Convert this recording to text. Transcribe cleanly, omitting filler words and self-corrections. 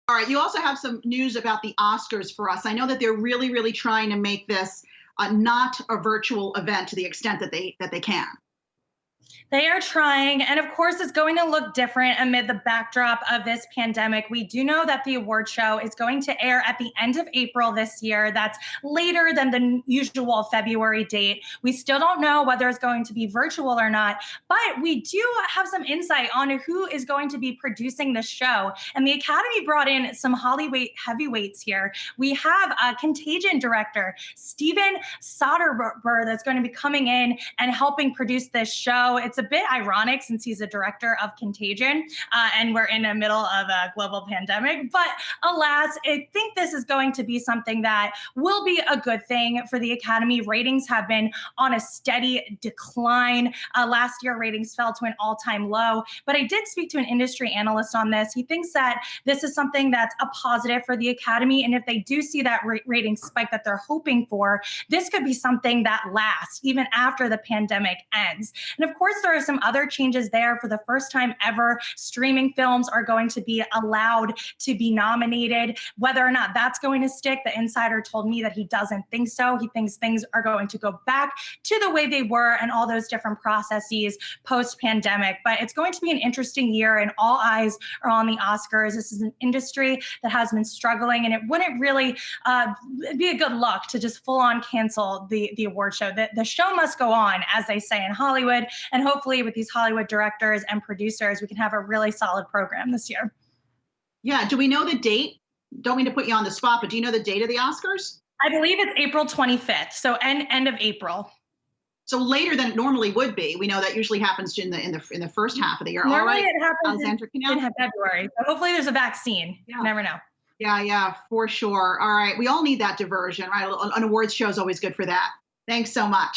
All right. You also have some news about the Oscars for us. I know that they're really, really trying to make this not a virtual event to the extent that they can. They are trying, and of course, it's going to look different amid the backdrop of this pandemic. We do know that the award show is going to air at the end of April this year. That's later than the usual February date. We still don't know whether it's going to be virtual or not, but we do have some insight on who is going to be producing the show. And the Academy brought in some Hollywood heavyweights here. We have Contagion director Steven Soderbergh that's going to be coming in and helping produce this show. It's a bit ironic since he's a director of Contagion, and we're in the middle of a global pandemic. But alas, I think this is going to be something that will be a good thing for the Academy. Ratings have been on a steady decline. Last year, ratings fell to an all-time low. But I did speak to an industry analyst on this. He thinks that this is something that's a positive for the Academy. And if they do see that rating spike that they're hoping for, this could be something that lasts even after the pandemic ends. And of course, there are some other changes there. For the first time ever, streaming films are going to be allowed to be nominated. Whether or not that's going to stick, the insider told me that he doesn't think so. He thinks things are going to go back to the way they were and all those different processes post-pandemic. But it's going to be an interesting year, and all eyes are on the Oscars. This is an industry that has been struggling, and it wouldn't really be a good look to just full-on cancel the award show. The show must go on, as they say in Hollywood, and hopefully with these Hollywood directors and producers, we can have a really solid program this year. Yeah. Do we know the date? Don't mean to put you on the spot, but do you know the date of the Oscars? I believe it's April 25th, so end of April. So later than it normally would be. We know that usually happens in the first half of the year. Normally All right, it happens Alexandra, in February. So hopefully there's a vaccine. Yeah. You never know. Yeah, for sure. All right. We all need that diversion, right? An awards show is always good for that. Thanks so much.